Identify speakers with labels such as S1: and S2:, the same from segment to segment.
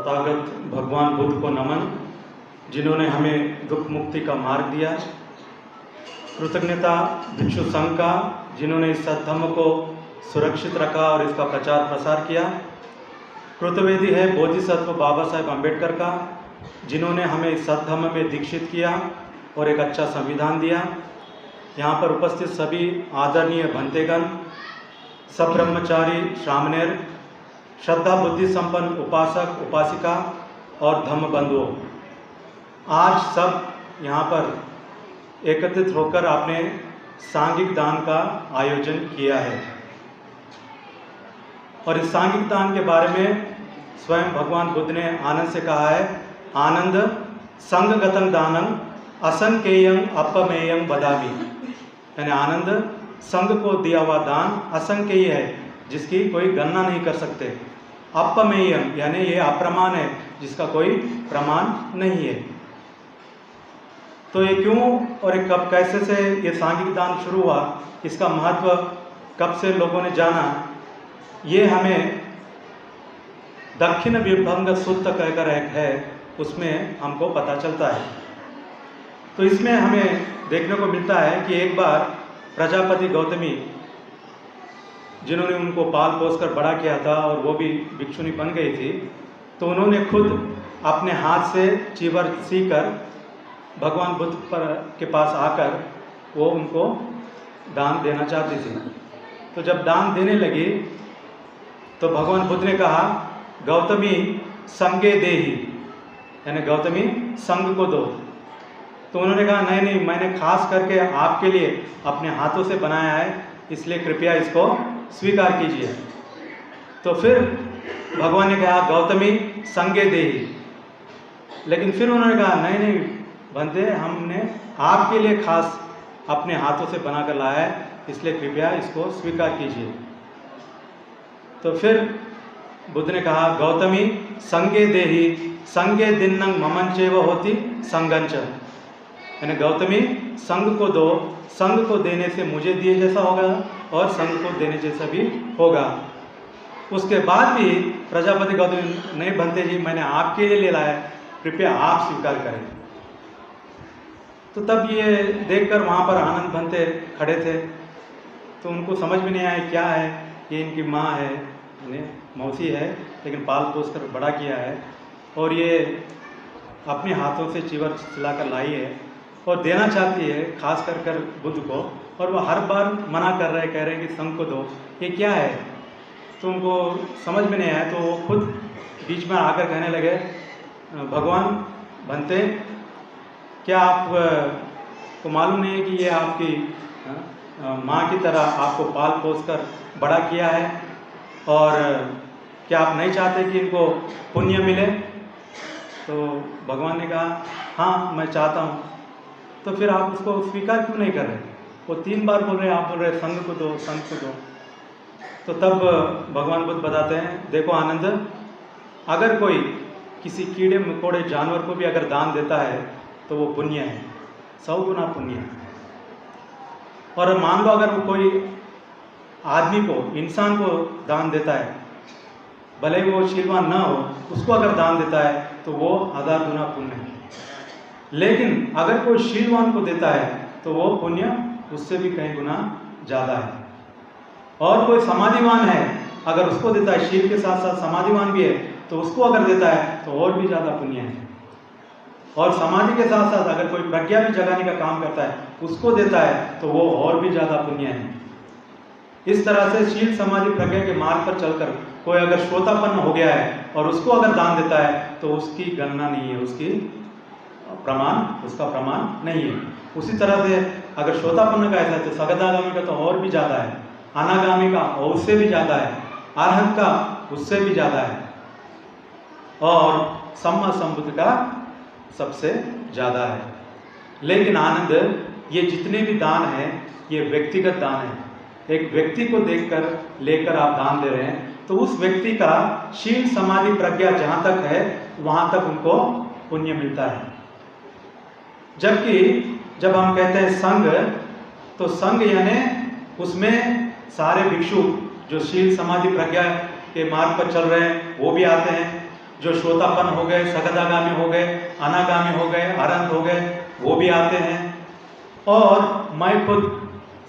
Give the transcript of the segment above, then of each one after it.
S1: तथागत भगवान बुद्ध को नमन, जिन्होंने हमें दुख मुक्ति का मार्ग दिया। कृतज्ञता भिक्षु संघ का, जिन्होंने इस सद्धर्म को सुरक्षित रखा और इसका प्रचार प्रसार किया। कृतवेदी है बोधिसत्व बाबा साहेब अम्बेडकर का, जिन्होंने हमें इस सद्धर्म में दीक्षित किया और एक अच्छा संविधान दिया। यहाँ पर उपस्थित सभी आदरणीय भंतेगण, सब ब्रह्मचारी श्रामणेर, श्रद्धा बुद्धि संपन्न उपासक उपासिका और धम्म बंधुओं, आज सब यहाँ पर एकत्रित होकर आपने सांघिक दान का आयोजन किया है। और इस सांघिक दान के बारे में स्वयं भगवान बुद्ध ने आनंद से कहा है, आनंद संगगतं दानं असंख्येयं अपमेयं वदामि। यानी आनंद संघ को दिया हुआ दान असंख्येय है, जिसकी कोई गणना नहीं कर सकते। अपमेयं यानी ये अप्रमाण है, जिसका कोई प्रमाण नहीं है। तो ये क्यों और ये कब कैसे से ये सांघिक दान शुरू हुआ, इसका महत्व कब से लोगों ने जाना, ये हमें दक्षिण विभंग सूत्र कहकर एक है, उसमें हमको पता चलता है। तो इसमें हमें देखने को मिलता है कि एक बार प्रजापति गौतमी, जिन्होंने उनको पाल पोस कर बड़ा किया था और वो भी भिक्षुणी बन गई थी, तो उन्होंने खुद अपने हाथ से चीवर सीकर भगवान बुद्ध के पास आकर वो उनको दान देना चाहती थी। तो जब दान देने लगी तो भगवान बुद्ध ने कहा, गौतमी संगे देही, यानी गौतमी संग को दो। तो उन्होंने कहा नहीं नहीं, मैंने खास करके आपके लिए अपने हाथों से बनाया है, इसलिए कृपया इसको स्वीकार कीजिए। तो फिर भगवान ने कहा गौतमी संगे देही, लेकिन फिर उन्होंने कहा नहीं नहीं बंदे, हमने आपके लिए खास अपने हाथों से बनाकर लाया है, इसलिए कृपया इसको स्वीकार कीजिए। तो फिर बुद्ध ने कहा गौतमी संगे देही संगे दिन्नं ममंचेव होती संगंच। यानी गौतमी संग को दो, संग को देने से मुझे दिए जैसा होगा और संग को देने जैसा भी होगा। उसके बाद भी प्रजापति गौतमी, नहीं बनते जी, मैंने आपके लिए ले लाया, कृपया आप स्वीकार करें। तो तब ये देखकर वहाँ पर आनंद बनते खड़े थे, तो उनको समझ में नहीं आया क्या है, ये इनकी माँ है, मौसी है, लेकिन पाल पोस कर बड़ा किया है और ये अपने हाथों से चीवर सिला कर लाई है और देना चाहती है खास कर बुद्ध को, और वो हर बार मना कर रहे, कह रहे हैं कि संग को दो, ये क्या है। तो उनको समझ में नहीं आया, तो वो खुद बीच में आकर कहने लगे, भगवान बनते, क्या आपको मालूम नहीं है कि ये आपकी माँ की तरह आपको पाल पोस कर बड़ा किया है, और क्या आप नहीं चाहते कि इनको पुण्य मिले। तो भगवान ने कहा हाँ मैं चाहता हूँ। तो फिर आप उसको स्वीकार क्यों नहीं कर रहे। वो 3 बार बोल रहे हैं, आप बोल रहे संग को दो, संग को दो। तो तब भगवान बुद्ध बताते हैं, देखो आनंद, अगर कोई किसी कीड़े मकोड़े जानवर को भी अगर दान देता है तो वो पुण्य है, 100 गुना पुण्य है। और मान लो अगर वो कोई आदमी को, इंसान को दान देता है, भले ही वो शीलवान ना हो, उसको अगर दान देता है तो वो 1000 गुना पुण्य है। लेकिन अगर कोई शीलवान को देता है तो वो पुण्य उससे भी कई गुना ज़्यादा है। और कोई समाधिवान है, अगर उसको देता है, शील के साथ साथ समाधिवान भी है, तो उसको अगर देता है तो और भी ज़्यादा पुण्य है। और समाधि के साथ साथ अगर कोई प्रज्ञा भी जगाने का काम करता है, उसको देता है तो वो और भी ज़्यादा पुण्य है। इस तरह से शील समाधि प्रज्ञा के मार्ग पर चलकर कोई अगर श्रोतापन्न हो गया है और उसको अगर दान देता है तो उसकी गणना नहीं है, उसका प्रमाण नहीं है। उसी तरह से अगर श्रोतापन्न का ऐसा है तो सगदागामी का तो और भी ज़्यादा है, अनागामी का और उससे भी ज़्यादा है, अरहंत का उससे भी ज़्यादा है, और सम्मा संबुद्ध का सबसे ज़्यादा है। लेकिन आनंद, ये जितने भी दान हैं ये व्यक्तिगत दान है। एक व्यक्ति को देखकर लेकर आप दान दे रहे हैं, तो उस व्यक्ति का शील समाधि प्रज्ञा जहाँ तक है वहाँ तक उनको पुण्य मिलता है। जबकि जब हम कहते हैं संघ, तो संघ यानी उसमें सारे भिक्षु जो शील समाधि प्रज्ञा के मार्ग पर चल रहे हैं वो भी आते हैं, जो श्रोतापन हो गए, सगदागामी हो गए, अनागामी हो गए, अरहंत हो गए, वो भी आते हैं। और मैं खुद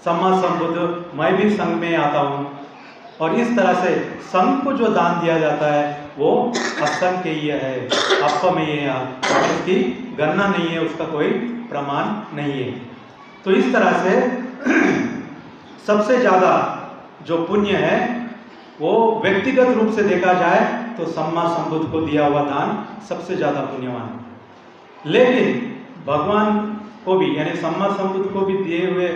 S1: सम्मा संबुद्ध, मैं भी संघ में आता हूँ। और इस तरह से संघ को जो दान दिया जाता है वो असंख्येय है, अपमेय है, उसकी गणना नहीं है, उसका कोई प्रमाण नहीं है। तो इस तरह से सबसे ज़्यादा जो पुण्य है वो व्यक्तिगत रूप से देखा जाए तो सम्मा संबुद्ध को दिया हुआ दान सबसे ज़्यादा पुण्यवान है। लेकिन भगवान को भी यानी सम्मा संबुद्ध को भी दिए हुए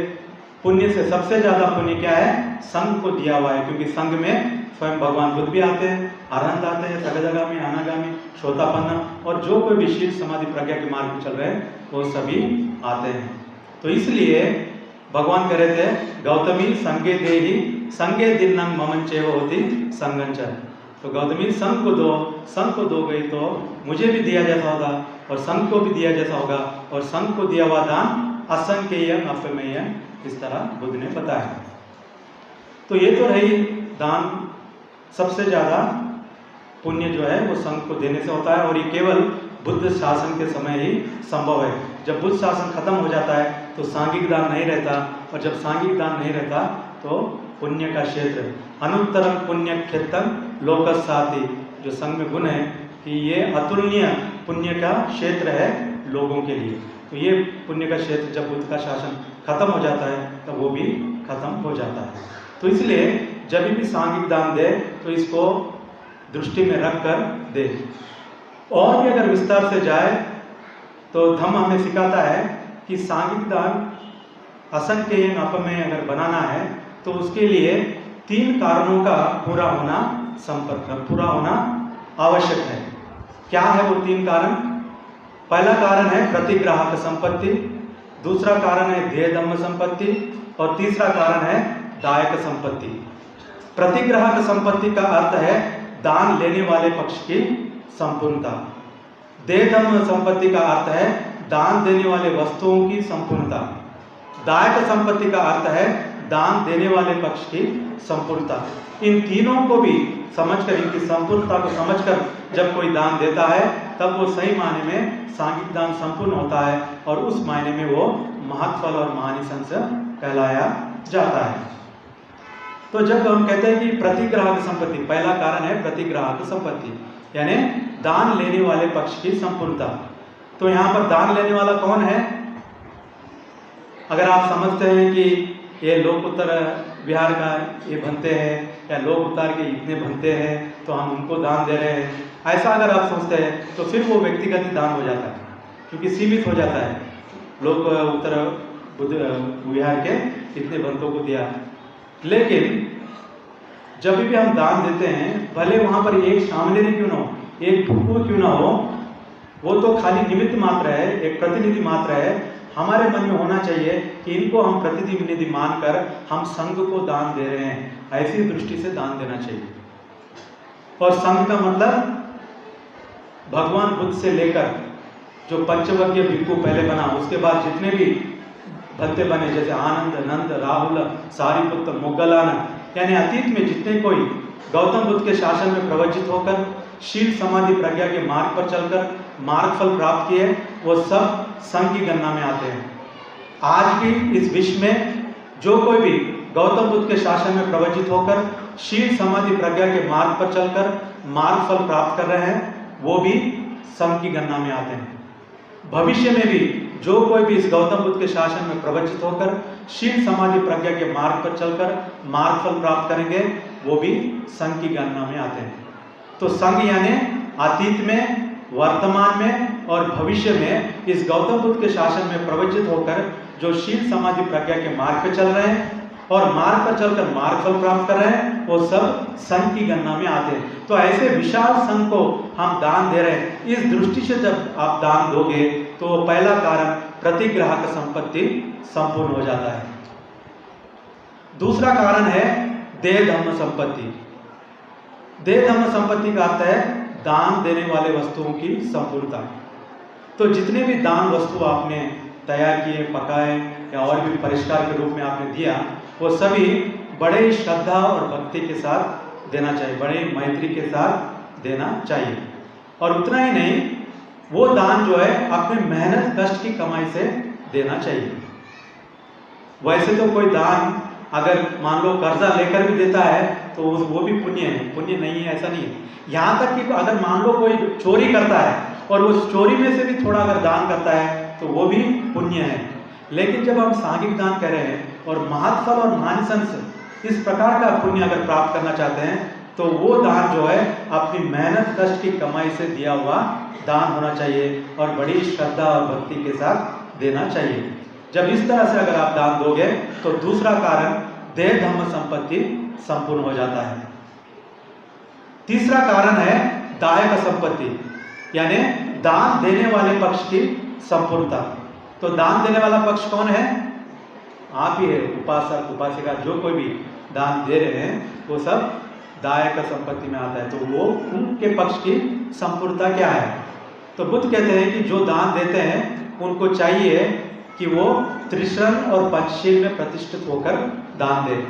S1: पुण्य से सबसे ज़्यादा पुण्य क्या है? संघ को दिया हुआ है, क्योंकि संघ में स्वयं भगवान बुद्ध भी आते हैं, अरहंत आते हैं, सगदागामी, अनागामी, श्रोतापन्न और जो कोई भी शील समाधि प्रज्ञा के मार्ग में चल रहे हैं वो सभी आते हैं। तो इसलिए भगवान कह रहे थे गौतमी संगे देहि संगे दिन्नंग ममंचेव होती संगंच। तो गौतमी संघ को दो गई तो मुझे भी दिया जैसा होगा और संघ को भी दिया जैसा होगा, और संघ को दिया हुआ दान असंख्येय अपमेय, इस तरह बुद्ध ने बताया। तो ये तो रही दान सबसे ज़्यादा पुण्य जो है वो संघ को देने से होता है, और ये केवल बुद्ध शासन के समय ही संभव है। जब बुद्ध शासन खत्म हो जाता है तो सांघिक दान नहीं रहता, और जब सांघिक दान नहीं रहता तो पुण्य का क्षेत्र अनुत्तरम पुण्य क्षेत्रम लोकसाति, जो संघ में गुण है कि ये अतुलनीय पुण्य का क्षेत्र है लोगों के लिए। तो ये पुण्य का क्षेत्र जब बुद्ध का शासन खत्म हो जाता है तब वो भी खत्म हो जाता है। तो इसलिए जब भी सांघिक दान दे तो इसको दृष्टि में रख कर दे। और भी अगर विस्तार से जाए तो धम्म हमें सिखाता है कि सांघिक दान असंख्येय अपमेय अगर बनाना है तो उसके लिए 3 कारणों का पूरा होना आवश्यक है। क्या है वो 3 कारण? पहला कारण है प्रतिग्राहक संपत्ति, दूसरा कारण है ध्येय धम्म संपत्ति, और तीसरा कारण है दायक संपत्ति। प्रतिग्राहक संपत्ति का अर्थ है दान लेने वाले पक्ष की संपूर्णता। ध्येय धम्म संपत्ति का अर्थ है दान देने वाले वस्तुओं की संपूर्णता। दायक संपत्ति का अर्थ है दान देने वाले पक्ष की संपूर्णता। इन तीनों को भी समझकर, इनकी संपूर्णता को समझकर जब कोई दान देता है तब वो सही मायने में सांघिक दान संपूर्ण होता है, और उस मायने में वो महत्फल और महानिशंस कहलाया जाता है। तो जब हम कहते हैं कि प्रतिग्राहक संपत्ति, पहला कारण है प्रतिग्राहक संपत्ति यानी दान लेने वाले पक्ष की संपूर्णता। तो यहाँ पर दान लेने वाला कौन है? अगर आप समझते हैं कि ये लोकोत्तर विहार का ये बनते हैं या लोक उतार के इतने बनते हैं तो हम उनको दान दे रहे हैं, ऐसा अगर आप सोचते हैं तो फिर वो व्यक्तिगत ही दान हो जाता है, क्योंकि सीमित हो जाता है। लोक उत्तर बुद्ध विहार के इतने भक्तों को दिया। लेकिन जब भी हम दान देते हैं, भले वहाँ पर एक सामने क्यों ना हो, एक भूखू क्यों ना हो, वो तो खाली निमित्त मात्र है, एक प्रतिनिधि मात्र है। हमारे मन में होना चाहिए कि इनको हम प्रतिनिधि मानकर हम संघ को दान दे रहे हैं, ऐसी दृष्टि से दान देना चाहिए। और संघ का मतलब भगवान बुद्ध से लेकर जो पंचवर्गीय भिक्षु पहले बना, उसके बाद जितने भी भक्ते बने, जैसे आनंद, नंद, राहुल, सारिपुत्र, मोग्गलानंद, यानी अतीत में जितने कोई गौतम बुद्ध के शासन में प्रवचित होकर शील समाधि प्रज्ञा के मार्ग पर चलकर मार्गफल प्राप्त किए, वो सब संघ की गणना में आते हैं। आज भी इस विश्व में जो कोई भी गौतम बुद्ध के शासन में प्रवचित होकर शील समाधि प्रज्ञा के मार्ग पर चलकर मार्गफल प्राप्त कर रहे हैं, वो भी संघ की गणना में आते हैं। भविष्य में भी जो कोई भी इस गौतम बुद्ध के शासन में प्रवचित होकर शील समाधि प्रज्ञा के मार्ग पर चलकर मार्गफल प्राप्त करेंगे, वो भी संघ की गणना में आते हैं। तो संघ यानी अतीत में, वर्तमान में और भविष्य में इस गौतम बुद्ध के शासन में प्रवचित होकर जो शील समाधि प्रज्ञा के मार्ग पर चल रहे हैं और मार्ग पर चलकर मार्गफल प्राप्त कर रहे हैं, वो सब संघ की गणना में आते हैं। तो ऐसे विशाल संघ को हम दान दे रहे हैं। इस दृष्टि से जब आप दान दोगे तो पहला कारण प्रतिग्राहक संपत्ति संपूर्ण हो जाता है। दूसरा कारण है देह धम्म संपत्ति। देह धम्म संपत्ति का अर्थ है दान देने वाले वस्तुओं की संपूर्णता। तो जितने भी दान वस्तु आपने तैयार किए, पकाए या और भी परिष्कार के रूप में आपने दिया, वो सभी बड़े श्रद्धा और भक्ति के साथ देना चाहिए, बड़े मैत्री के साथ देना चाहिए। और उतना ही नहीं, वो दान जो है अपने मेहनत कष्ट की कमाई से देना चाहिए। वैसे तो कोई दान अगर मान लो कर्जा लेकर भी देता है तो वो भी पुण्य है, पुण्य नहीं है ऐसा नहीं है। यहाँ तक कि अगर मान लो कोई चोरी करता है और उस चोरी में से भी थोड़ा अगर दान करता है तो वो भी पुण्य है। लेकिन जब हम सांघिक दान कह रहे हैं और महत्फल और महानिशंस इस प्रकार का पुण्य अगर प्राप्त करना चाहते हैं तो वो दान जो है अपनी मेहनत कष्ट की कमाई से दिया हुआ दान होना चाहिए और बड़ी श्रद्धा और भक्ति के साथ देना चाहिए। जब इस तरह से अगर आप दान दोगे तो दूसरा कारण देह धम्म संपत्ति संपूर्ण हो जाता है। तीसरा कारण है दायक संपत्ति, यानी दान देने वाले पक्ष की संपूर्णता। तो दान देने वाला पक्ष कौन है? आप ही है, उपासक उपासिका, जो कोई भी दान दे रहे हैं वो सब दायक संपत्ति में आता है। तो वो उनके पक्ष की संपूर्णता क्या है? तो बुद्ध कहते हैं कि जो दान देते हैं उनको चाहिए कि वो त्रिशरण और पंचशील में प्रतिष्ठित होकर दान दें।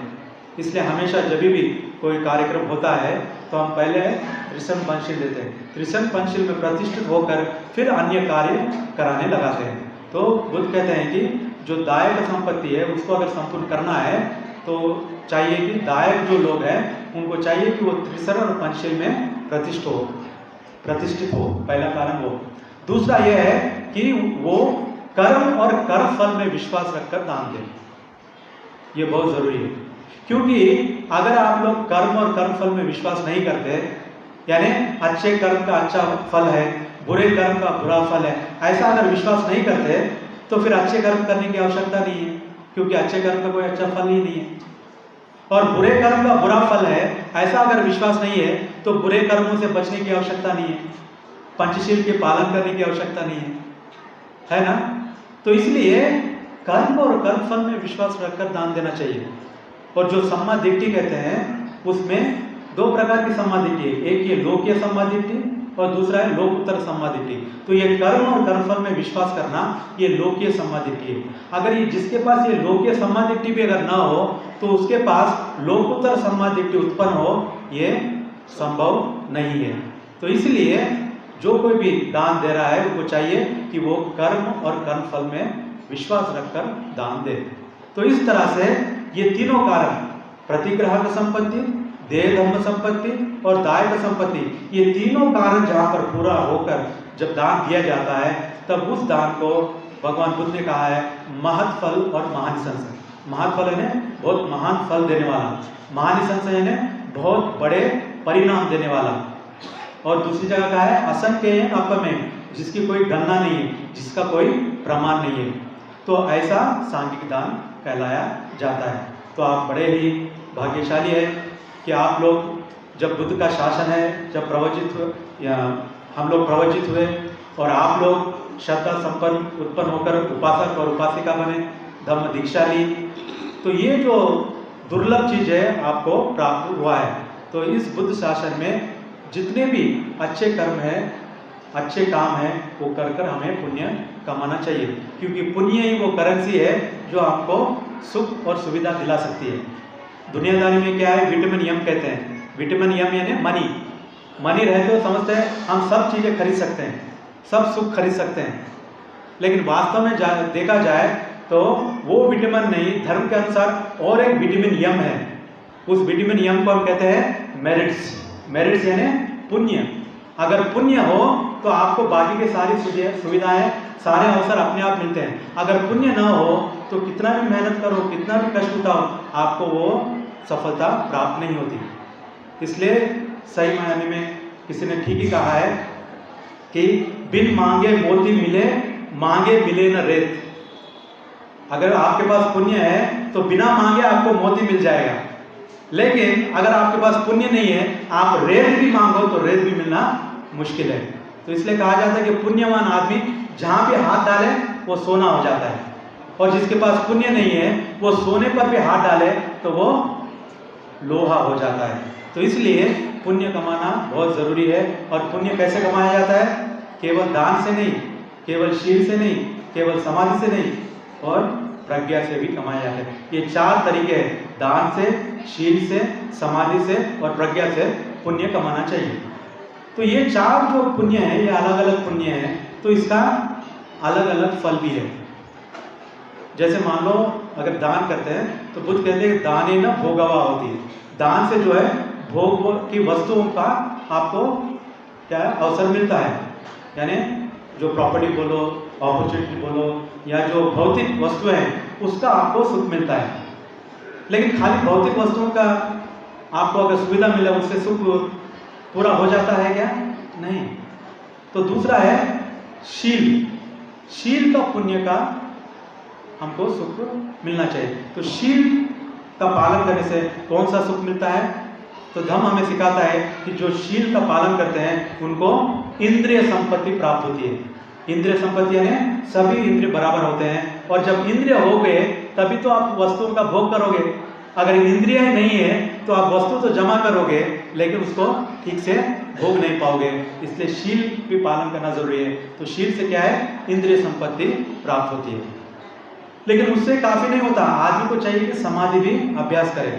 S1: इसलिए हमेशा जब भी कोई कार्यक्रम होता है तो हम पहले त्रिशरण पंचशील देते हैं, त्रिशरण पंचशील में प्रतिष्ठित होकर फिर अन्य कार्य कराने लगाते हैं। तो बुद्ध कहते हैं कि जो दायक संपत्ति है उसको अगर संपूर्ण करना है तो चाहिए कि दायक जो लोग हैं उनको चाहिए कि वो त्रिशरण और पंचशील में प्रतिष्ठित हो। पहला कारण वो। दूसरा यह है कि वो कर्म और कर्म फल में विश्वास रखकर दान दें। ये बहुत जरूरी है, क्योंकि अगर आप लोग कर्म और कर्म फल में विश्वास नहीं करते, यानी अच्छे कर्म का अच्छा फल है, बुरे कर्म का बुरा फल है, ऐसा अगर विश्वास नहीं करते तो फिर अच्छे कर्म करने की आवश्यकता नहीं है, क्योंकि अच्छे कर्म का कोई अच्छा फल ही नहीं है। और बुरे कर्म का बुरा फल है, ऐसा अगर विश्वास नहीं है तो बुरे कर्मों से बचने की आवश्यकता नहीं है, पंचशील के पालन करने की आवश्यकता नहीं है ना। तो इसलिए कर्म और कर्म फल में विश्वास रखकर दान देना चाहिए। और जो सम्मा दिट्ठी कहते हैं उसमें दो प्रकार की सम्मा दिट्ठी है, एक ये लोकीय सम्मा दिट्ठी और दूसरा है लोकोत्तर सम्मा दिट्ठी। तो ये कर्म और कर्मफल में विश्वास करना ये लोकीय सम्मा दिट्ठी है। अगर ये जिसके पास ये लोकीय सम्मा दिट्ठी भी अगर ना हो तो उसके पास लोकोत्तर सम्मा दिट्ठी उत्पन्न हो ये संभव नहीं है। तो इसलिए जो कोई भी दान दे रहा है उसको चाहिए कि वो कर्म और कर्म फल में विश्वास रखकर दान दे। तो इस तरह से ये तीनों कारण, प्रतिग्राहक संपत्ति, देह धम्म संपत्ति और दायक संपत्ति, ये तीनों कारण जहाँ पर पूरा होकर जब दान दिया जाता है तब उस दान को भगवान बुद्ध ने कहा है महत् फल और महानिशंस। महत् फल है बहुत महान फल देने वाला, महानिशंस है बहुत बड़े परिणाम देने वाला। और दूसरी जगह कहा है असंख्य अपमेय, जिसकी कोई गणना नहीं है, जिसका कोई प्रमाण नहीं है। तो ऐसा सांघिक दान कहलाया जाता है। तो आप बड़े ही भाग्यशाली है कि आप लोग जब बुद्ध का शासन है, जब प्रवचित हुए या हम लोग प्रवचित हुए और आप लोग श्रद्धा संपन्न उत्पन्न होकर उपासक और उपासिका बने, धम्म दीक्षा ली, तो ये जो दुर्लभ चीज़ है आपको प्राप्त हुआ है। तो इस बुद्ध शासन में जितने भी अच्छे कर्म हैं, अच्छे काम हैं, वो कर कर हमें पुण्य कमाना चाहिए, क्योंकि पुण्य ही वो करेंसी है जो आपको सुख और सुविधा दिला सकती है। दुनियादारी में क्या है, विटामिन यम कहते हैं, विटामिन यम यानी मनी। मनी रहते हो समझते हैं हम सब चीज़ें खरीद सकते हैं, सब सुख खरीद सकते हैं, लेकिन वास्तव में देखा जाए तो वो विटामिन नहीं, धर्म के अनुसार और एक विटामिन यम है। उस विटामिन यम को हम कहते हैं मेरिट्स। मेरिट्स यानी पुण्य। अगर पुण्य हो तो आपको बाकी के सारी सुविधाएं, सारे अवसर अपने आप मिलते हैं। अगर पुण्य ना हो तो कितना भी मेहनत करो, कितना भी कष्ट उठाओ, आपको वो सफलता प्राप्त नहीं होती। इसलिए सही मायने में किसी ने ठीक ही कहा है कि बिन मांगे मोती मिले, मांगे मिले न रेत। अगर आपके पास पुण्य है तो बिना मांगे आपको मोती मिल जाएगा, लेकिन अगर आपके पास पुण्य नहीं है, आप रेत भी मांगो तो रेत भी मिलना मुश्किल है। तो इसलिए कहा जाता है कि पुण्यवान आदमी जहाँ भी हाथ डाले वो सोना हो जाता है, और जिसके पास पुण्य नहीं है वो सोने पर भी हाथ डाले तो वो लोहा हो जाता है। तो इसलिए पुण्य कमाना बहुत ज़रूरी है। और पुण्य कैसे कमाया जाता है? केवल दान से नहीं, केवल शील से नहीं, केवल समाधि से नहीं, और प्रज्ञा से भी कमाया जाता है। ये चार तरीके हैं, दान से, शील से, समाधि से और प्रज्ञा से पुण्य कमाना चाहिए। तो ये 4 जो पुण्य है, ये अलग अलग पुण्य है, तो इसका अलग अलग फल भी है। जैसे मान लो अगर दान करते हैं तो बुद्ध कहते हैं दाने न भोगवा होती, दान से जो है भोग की वस्तुओं का आपको क्या है अवसर मिलता है, यानी जो प्रॉपर्टी बोलो, अपॉर्चुनिटी बोलो, या जो भौतिक वस्तुएं हैं उसका आपको सुख मिलता है। लेकिन खाली भौतिक वस्तुओं का आपको अगर सुविधा मिले उससे सुख पूरा हो जाता है क्या? नहीं। तो दूसरा है शील, शील का पुण्य का हमको सुख मिलना चाहिए। तो शील का पालन करने से कौन सा सुख मिलता है? तो धम्म हमें सिखाता है कि जो शील का पालन करते हैं उनको इंद्रिय संपत्ति प्राप्त होती है। इंद्रिय संपत्ति यानी सभी इंद्रिय बराबर होते हैं, और जब इंद्रिय हो गए तभी तो आप वस्तुओं का भोग करोगे। अगर इंद्रिय नहीं है तो आप वस्तु तो जमा करोगे लेकिन उसको ठीक से भोग नहीं पाओगे, इसलिए शील भी पालन करना जरूरी है। तो शील से क्या है? इंद्रिय संपत्ति प्राप्त होती है। लेकिन उससे काफी नहीं होता, आदमी को चाहिए कि समाधि भी अभ्यास करे।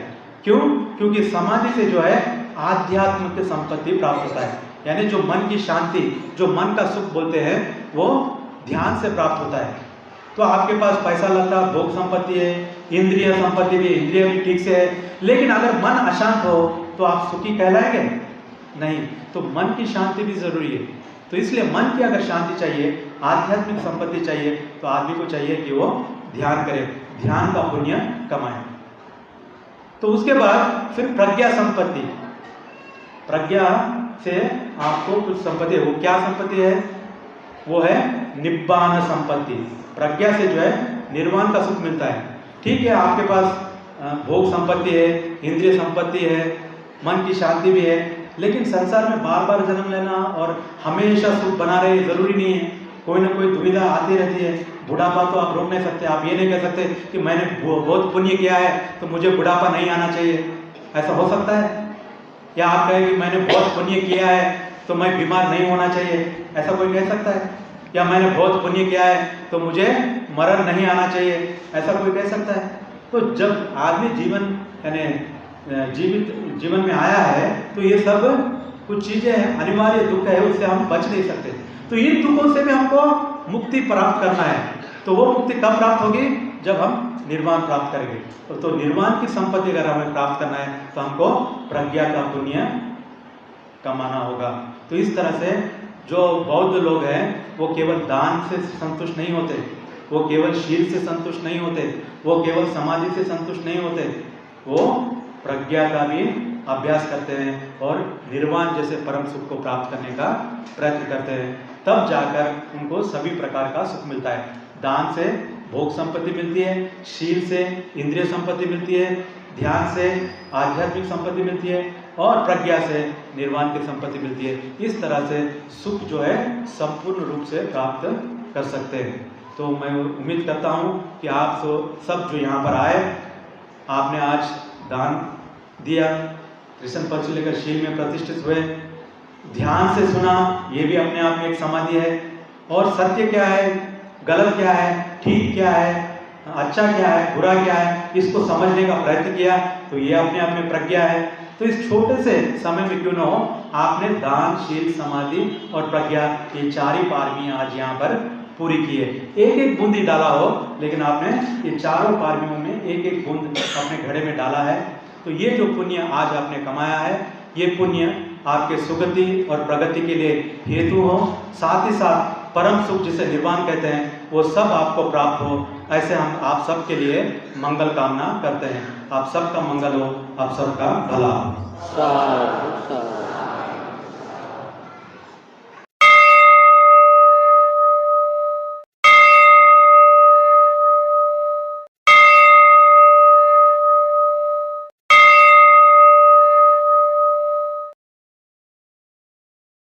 S1: क्यों? क्योंकि समाधि से जो है आध्यात्म की संपत्ति प्राप्त होता है, यानी जो मन की शांति, जो मन का सुख बोलते हैं, वो ध्यान से प्राप्त होता है। तो आपके पास पैसा लगता, भोग संपत्ति है, इंद्रिय संपत्ति भी, इंद्रिय भी ठीक से है, लेकिन अगर मन अशांत हो तो आप सुखी कहलाएंगे नहीं। तो मन की शांति भी जरूरी है। तो इसलिए मन की अगर शांति चाहिए, आध्यात्मिक संपत्ति चाहिए, तो आदमी को चाहिए कि वो ध्यान करे, ध्यान का पुण्य कमाए। तो उसके बाद फिर प्रज्ञा संपत्ति, प्रज्ञा से आपको कुछ संपत्ति है। वो क्या संपत्ति है? वो है निब्बान संपत्ति। प्रज्ञा से जो है निर्वाण का सुख मिलता है। ठीक है, आपके पास भोग संपत्ति है, इंद्रिय संपत्ति है, मन की शांति भी है, लेकिन संसार में बार बार जन्म लेना और हमेशा सुख बना रहे जरूरी नहीं है। कोई ना कोई दुविधा आती रहती है। बुढ़ापा तो आप रोक नहीं सकते, आप ये नहीं कह सकते कि मैंने बहुत पुण्य किया है तो मुझे बुढ़ापा नहीं आना चाहिए, ऐसा हो सकता है? या आप कहें कि मैंने बहुत पुण्य किया है तो मैं बीमार नहीं होना चाहिए, ऐसा कोई कह सकता है? या मैंने बहुत पुण्य किया है तो मुझे मरण नहीं आना चाहिए, ऐसा कोई कह सकता है? तो जब आदमी जीवन यानी जीवन में आया है तो ये सब कुछ चीजें अनिवार्य दुख है, उससे हम बच नहीं सकते। तो इन दुखों से भी हमको मुक्ति प्राप्त करना है। तो वो मुक्ति कब प्राप्त होगी? जब हम निर्वाण प्राप्त करेंगे। तो निर्वाण की संपत्ति अगर हमें प्राप्त करना है तो हमको प्रज्ञा का पुण्य कमाना होगा। तो इस तरह से जो बौद्ध लोग हैं वो केवल दान से संतुष्ट नहीं होते, वो केवल शील से संतुष्ट नहीं होते, वो केवल समाधि से संतुष्ट नहीं होते, वो प्रज्ञा का भी अभ्यास करते हैं और निर्वाण जैसे परम सुख को प्राप्त करने का प्रयत्न करते हैं। तब जाकर उनको सभी प्रकार का सुख मिलता है। दान से भोग संपत्ति मिलती है, शील से इंद्रिय संपत्ति मिलती है, ध्यान से आध्यात्मिक संपत्ति मिलती है और प्रज्ञा से निर्वाण की संपत्ति मिलती है। इस तरह से सुख जो है संपूर्ण रूप से प्राप्त कर सकते हैं। तो मैं उम्मीद करता हूँ कि आप सब जो यहाँ पर आए, आपने आज दान दिया, कृष्ण पक्ष लेकर शील में प्रतिष्ठित हुए, ध्यान से सुना, ये भी अपने आप में एक समाधि है। और सत्य क्या है, गलत क्या है, ठीक क्या है, अच्छा क्या है, बुरा क्या है, इसको समझने का प्रयत्न किया, तो ये अपने आप में प्रज्ञा है। तो इस छोटे से समय में क्यों न हो, आपने दान, शील, समाधि और प्रज्ञा, ये 4 ही पारमियां आज यहाँ पर पूरी की है। एक एक बूंदी डाला हो, लेकिन आपने ये 4 पारमियों में एक एक बूंद अपने घड़े में डाला है। तो ये जो पुण्य आज आपने कमाया है, ये पुण्य आपके सुगति और प्रगति के लिए हेतु हो, साथ ही साथ परम सुख जिसे निर्वाण कहते हैं वो सब आपको प्राप्त हो। ऐसे हम आप सब के लिए मंगल कामना करते हैं। आप सबका मंगल हो, आप सबका भला हो।